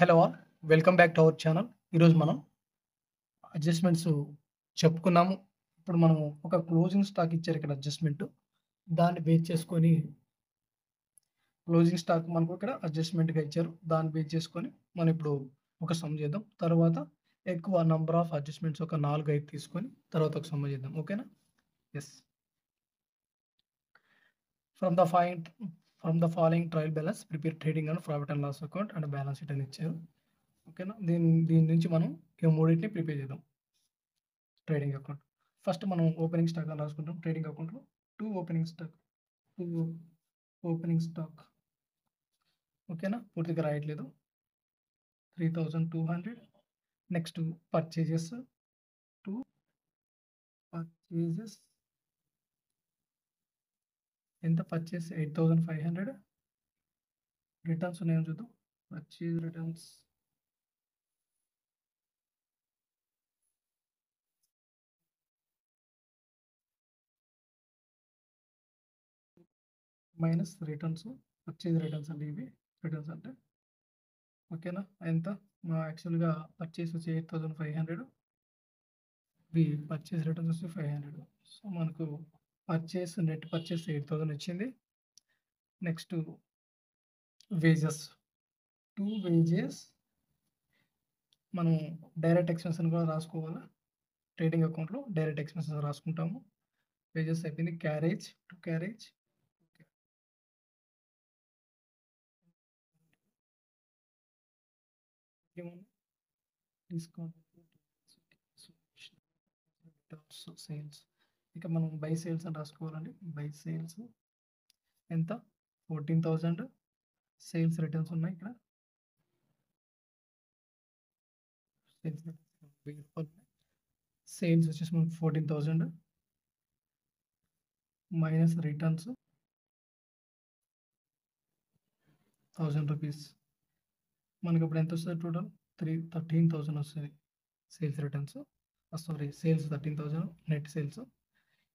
Hello all. Welcome back to our channel. ఈరోజు మనం adjustments చెప్పుకున్నాము. ఇప్పుడు మనము ఒక క్లోజింగ్ స్టాక్ ఇచ్చారు ఇక్కడ అడ్జస్ట్‌మెంట్. దాన్ని బేస్ చేసుకొని క్లోజింగ్ స్టాక్ మనకు ఇక్కడ అడ్జస్ట్‌మెంట్‌గా ఇచ్చారు. దాన్ని బేస్ చేసుకొని మనం ఇప్పుడు ఒక సమ్ చేద్దాం. తర్వాత ఎక్కువ నంబర్ ఆఫ్ అడ్జస్ట్‌మెంట్స్ ఒక 4, 5 తీసుకొని తర్వాత ఒక సమ్ చేద్దాం. ఓకేనా? Yes. From the find from the following trial balance prepare trading and profit and loss account and balance sheet అని ఇచ్చారు. ఓకేనా? దీని నుంచి మనం ఈ మూడింటిని ప్రిపేర్ చేద్దాం. Trading account. ఫస్ట్ మనం ఓపెనింగ్ స్టాక్ అని రాసుకుంటాం. ట్రేడింగ్ అకౌంట్‌లో 2 ఓపెనింగ్ స్టాక్. 2 opening stock. ఓకేనా? పూర్తిగా రాయట్లేదు. 3200. నెక్స్ట్ పర్చేజెస్ 2 పర్చేజెస్ ఎంత పర్చేస్ 8500. రిటర్న్స్ ఉన్నాయో చూద్దాం. Purchase returns minus returns. Purchase returns అంటే ఇవి. రిటర్న్స్ అంటే ఓకేనా? ఎంత? యాక్చువల్‌గా పర్చేస్ వచ్చి 8500. ఇవి పర్చేస్ రిటర్న్స్ వచ్చి 500. సో, మనకు నెట్ పర్చేస్ 8000 వచ్చింది. నెక్స్ట్ వేజెస్ 2 వేజెస్ మనం డైరెక్ట్ ఎక్స్‌పెన్స్ అని కూడా రాసుకోవాలా. ట్రేడింగ్ అకౌంట్‌లో డైరెక్ట్ ఎక్స్‌పెన్సెస్ రాసుకుంటాము. వేజెస్ అయిపోయింది. క్యారేజ్ 2 క్యారేజ్ ఏముంది డిస్కౌంట్ సేల్స్. ఇక మనం బై సేల్స్ అని రాసుకోవాలండి. బై సేల్స్ ఎంత? 14,000. సేల్స్ రిటర్న్స్ ఉన్నాయి ఇక్కడ. సేల్స్ రిటర్న్స్ రూ. 1000. సేల్స్ వచ్చేసి మనకు 14,000 మైనస్ రిటర్న్స్ 1000 రూపీస్. మనకి ఇప్పుడు ఎంత వస్తుంది టోటల్? 13,000 వస్తుంది sales returns. Sorry, sales 13,000 net sales.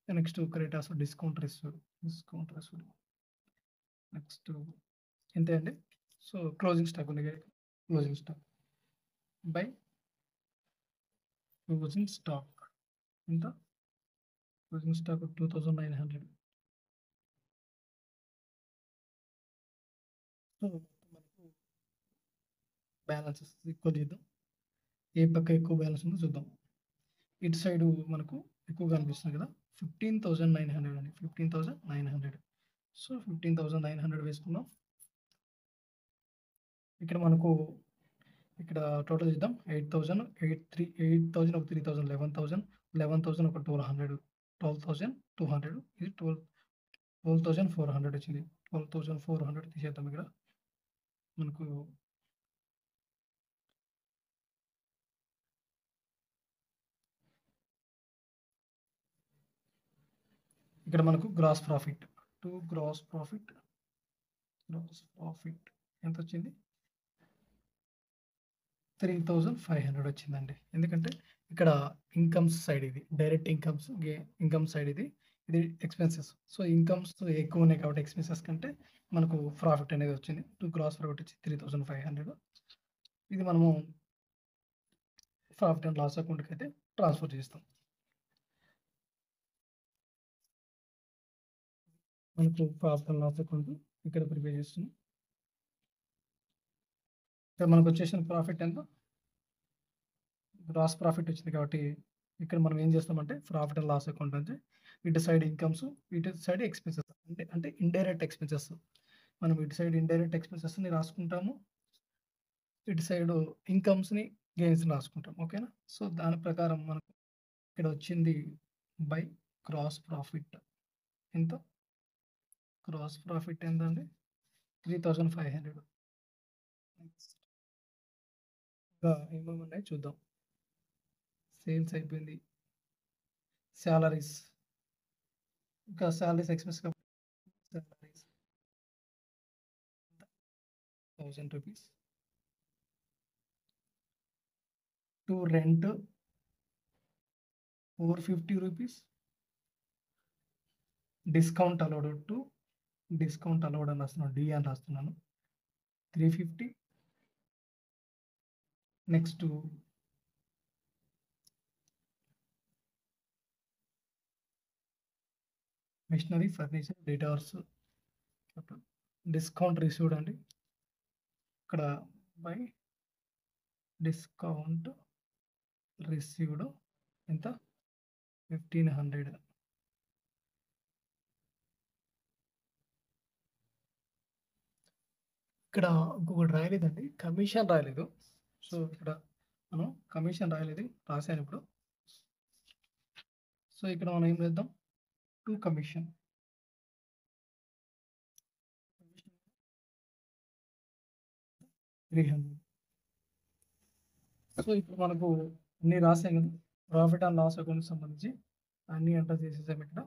Next creditors discount received. Next ఎంత అండి? సో, క్లోజింగ్ స్టాక్ ఉంది కదా. Closing stock by closing stock ఎంత? Closing stock 2,900. సో, మనకు బ్యాలెన్సెస్ ఈక్వల్ చేద్దాం. ఏ పక్క ఎక్కువ బ్యాలెన్స్ ఉందో చూద్దాం. ఇటు సైడ్ మనకు ఎక్కువగా అనిపిస్తుంది కదా. 15,900 అండి. 15,900. సో, 15,900 వేసుకుందాం. ఇక్కడ మనకు ఇక్కడ టోటల్ చేద్దాం. 8,000 8,000 ఒక 3,000 11,000 11,000 ఒక 1,200 12,200. ఇది 12,400 వచ్చింది. 12,400 తీసేద్దాం ఇక్కడ. మనకు ఇక్కడ మనకు గ్రాస్ ప్రాఫిట్ ఎంత వచ్చింది? 3,500 వచ్చిందండి. ఎందుకంటే ఇక్కడ ఇన్కమ్స్ సైడ్ ఇది డైరెక్ట్ ఇన్కమ్ సైడ్ ఇది ఎక్స్‌పెన్సెస్. సో, ఇన్కమ్స్ ఎక్కువ ఉన్నాయి కాబట్టి ఎక్స్‌పెన్సెస్ కంటే మనకు ప్రాఫిట్ అనేది వచ్చింది. గ్రాస్ ప్రాఫిట్ వచ్చి 3,500. ఇది మనము ప్రాఫిట్ అండ్ లాస్ అకౌంట్‌కి అయితే ట్రాన్స్‌ఫర్ చేస్తాం. మనకు ప్రాఫిట్ అండ్ లాస్ అకౌంట్ ఇక్కడ ప్రిపేర్ చేస్తున్నాం. ఇక్కడ మనకు వచ్చేసిన ప్రాఫిట్ ఎంత? గ్రాస్ ప్రాఫిట్ వచ్చింది కాబట్టి ఇక్కడ మనం ఏం చేస్తామంటే ప్రాఫిట్ అండ్ లాస్ అకౌంట్ అంటే ఇటు సైడ్ ఇన్కమ్స్, ఇటు సైడ్ ఎక్స్‌పెన్సెస్ అంటే ఇండైరెక్ట్ ఎక్స్‌పెన్సెస్. మనం ఇటు సైడ్ ఇండైరెక్ట్ ఎక్స్‌పెన్సెస్‌ని రాసుకుంటాము. ఇటు సైడ్ ఇన్కమ్స్‌ని, గెయిన్స్‌ని రాసుకుంటాం. ఓకేనా? సో, దాని ప్రకారం మనకు ఇక్కడ వచ్చింది బై గ్రాస్ ప్రాఫిట్ ఎంత? గ్రాస్ ప్రాఫిట్ ఎంతండి? 3,500. నెక్స్ట్ ఇంకా ఏమేమి ఉన్నాయో చూద్దాం. సేల్స్ అయిపోయింది. సాలరీస్ ఇంకా సాలరీస్ ఎక్స్‌పెన్స్ కాబట్టి salaries 1,000 rupees. To rent 450 rupees. Discount allowed అని రాస్తున్నాను. డి అని రాస్తున్నాను. 350. Next machinery, furniture, debtors, discount received అండి. ఇక్కడ బై డిస్కౌంట్ రిసీవ్డ్ ఎంత 1500. ఇక్కడ ఇంకొకటి రాయలేదండి, కమిషన్ రాయలేదు. సో ఇక్కడ మనం కమిషన్ రాయలేదు, రాశాను ఇప్పుడు. సో ఇక్కడ మనం ఏం చేద్దాం, టు కమిషన్ 300. సో ఇప్పుడు మనకు అన్ని రాసాం కదా, ప్రాఫిట్ అండ్ లాస్ అకౌంట్ సంబంధించి అన్ని ఎంటర్ చేసేసాం. ఇక్కడ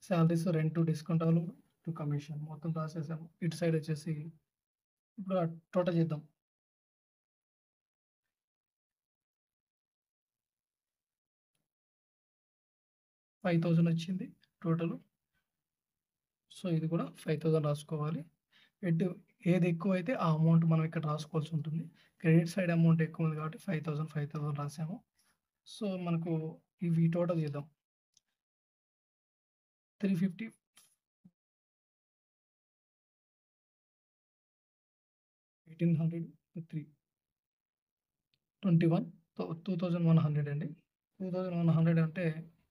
salaries, rent, discount all to commission మొత్తం రాసేసాము. ఇటు సైడ్ వచ్చేసి ఇప్పుడు టోటల్ చేద్దాం. 5000 వచ్చింది టోటల్. సో ఇది కూడా 5000 రాసుకోవాలి. ఏది ఎక్కువ అయితే ఆ అమౌంట్ మనం ఇక్కడ రాసుకోవాల్సి ఉంటుంది. క్రెడిట్ సైడ్ అమౌంట్ ఎక్కువ ఉంది కాబట్టి 5000 రాసాము. సో మనకు ఇవి టోటల్ చేద్దాం. 350 1800 3 21 2100 అండి. 2100 అంటే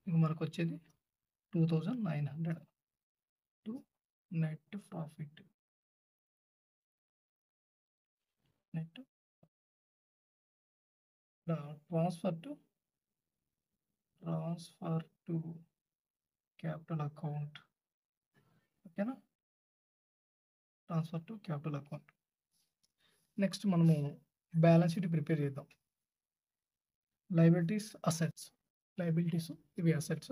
ఇక మనకు వచ్చేది 2900 to net profit. Net transfer to capital account. ఓకేనా, transfer to capital account. Next మనము బ్యాలెన్స్ షీట్ ప్రిపేర్ చేద్దాం. Liabilities, assets. లయబిలిటీస్ ఇవి అసెట్స్.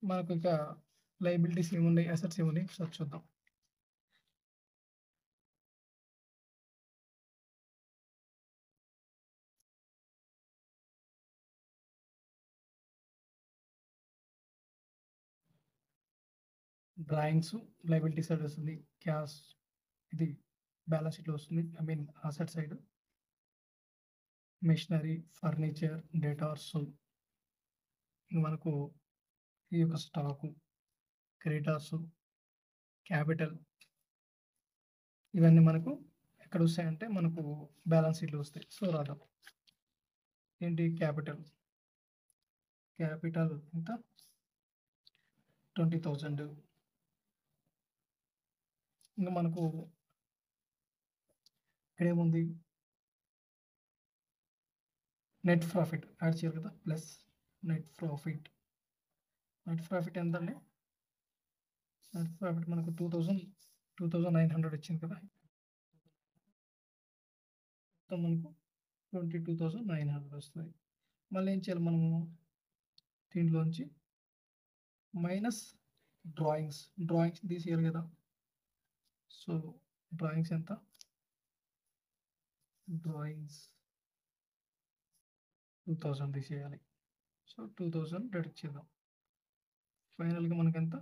మనకు ఇక లయబిలిటీస్ ఏమున్నాయి, అసెట్స్ ఏమున్నాయి ఒకసారి చూద్దాం. డ్రాయింగ్స్ లయబిలిటీ సైడ్ వస్తుంది. క్యాష్ ఇది బ్యాలెన్స్ షీట్లో వస్తుంది, I mean asset side. Machinery, furniture, debtors, మనకు ఈ యొక్క స్టాకు, క్రెడిటార్స్, క్యాపిటల్, ఇవన్నీ మనకు ఎక్కడ వస్తాయంటే మనకు బ్యాలెన్స్ షీట్లో వస్తాయి. సో రాద్దాం. ఏంటి, క్యాపిటల్ ఎంత 20,000. ఇంకా మనకు ఇక్కడ ఏముంది, నెట్ ప్రాఫిట్ యాడ్ చేయాలి కదా, ప్లస్ నెట్ ప్రాఫిట్ ఎంతండి, నెట్ ప్రాఫిట్ మనకు 2900 వచ్చింది కదా. మొత్తం మనకు 22,900 వస్తుంది. మళ్ళీ ఏం చేయాలి మనము, దీంట్లోంచి మైనస్ డ్రాయింగ్స్ తీసేయాలి కదా. సో డ్రాయింగ్స్ ఎంత, డ్రాయింగ్స్ 2000 తీసేయాలి. సో 2000 డిడక్ట్ చేద్దాం. ఫైనల్గా మనకి ఎంత,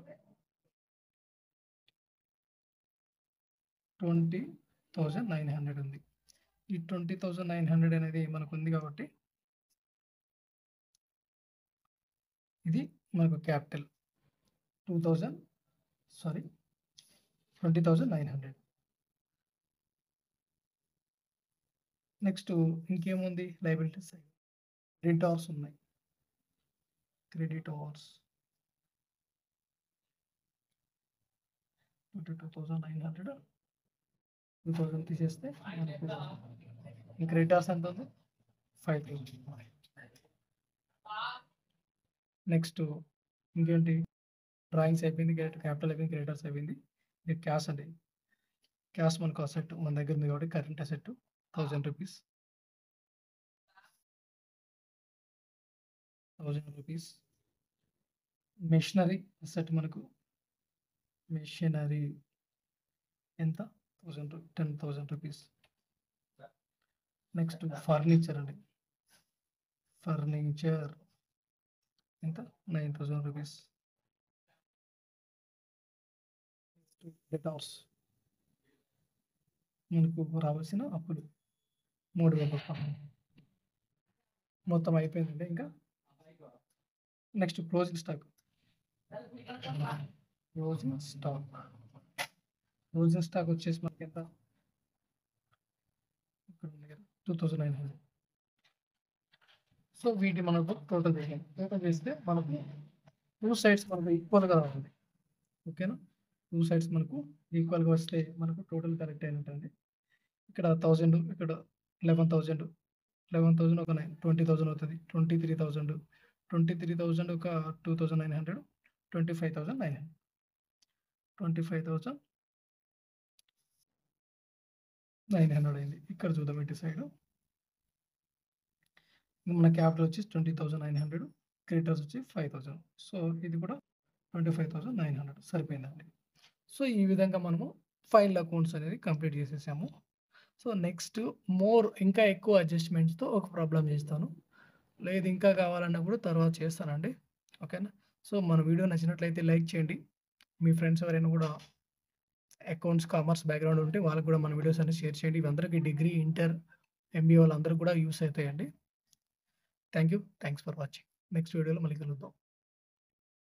20,900 ఉంది. ఈ 20,900 అనేది మనకు ఉంది కాబట్టి ఇది మనకు క్యాపిటల్ 20,900. నెక్స్ట్ ఇంకేముంది, లయబిలిటీస్, క్రెడిటార్స్ ఉన్నాయి. క్రెడిటార్స్ 22,900, 2000 తీసేస్తే మనకు క్రెడిటార్స్ ఎంత ఉంది, 5,000. నెక్స్ట్ ఇంకేంటి, డ్రాయింగ్స్ అయిపోయింది, క్యాపిటల్ అయిపోయింది, క్రెడిటార్స్ అయిపోయింది. ఇది క్యాష్ అండి. క్యాష్ మనకు అసెట్ మన దగ్గర ఉంది కాబట్టి current asset 1000 rupees. 1000 rupees. Machinery asset మనకు, మెషినరీ ఎంత 10,000 రూపీస్. నెక్స్ట్ ఫర్నిచర్ అండి, ఫర్నిచర్ ఎంత 9,000 రూపీస్. డెటార్స్ మనకు రావాల్సిన అప్పులు 3,000 రూపాయలు. మొత్తం అయిపోయిందండి ఇంకా. Next closing stock. Closing stock. Closing stock వచ్చేసి మనకి ఎంత? ఇక్కడ ఉంది కదా 2,900. సో వీటి మనకు టోటల్ చేయాలి. టోటల్ చేస్తే మనకు 2 సైడ్స్ మనకు ఈక్వల్‌గా రావాలి. ఓకేనా? 2 సైడ్స్ మనకు ఈక్వల్‌గా వస్తే మనకు టోటల్ కరెక్ట్ అయినట్టండి. ఇక్కడ 1000 ఇక్కడ 11,000 11,000 ఒక 20,000 అవుతది. 23,000 23,000 ఒక 2,900 25,900 25,900 అయింది. ఇక్కడ చూద్దాం ఇటు సైడు. మన క్యాపిటల్ వచ్చేసి 20,900, క్రెడిటర్స్ వచ్చి 5,000. సో ఇది కూడా 25,900 సరిపోయిందండి. సో ఈ విధంగా మనము ఫైనల్ అకౌంట్స్ అనేది కంప్లీట్ చేసేసాము. సో నెక్స్ట్ ఇంకా ఎక్కువ అడ్జస్ట్‌మెంట్స్‌తో ఒక ప్రాబ్లమ్ చేస్తాను. లేదు ఇంకా కావాలన్నా కూడా తర్వాత చేస్తానండి. ఓకేనా? సో మన వీడియో నచ్చినట్లయితే లైక్ చేయండి. మీ ఫ్రెండ్స్ ఎవరైనా కూడా అకౌంట్స్, కామర్స్ బ్యాక్‌గ్రౌండ్ ఉంటే వాళ్ళకి కూడా మన వీడియోస్ అన్ని షేర్ చేయండి. ఇవి అందరికీ డిగ్రీ, ఇంటర్, ఎంబీఏ వాళ్ళందరికీ కూడా యూజ్ అవుతాయండి. Thanks for watching. నెక్స్ట్ వీడియోలో మళ్ళీ కలుద్దాం.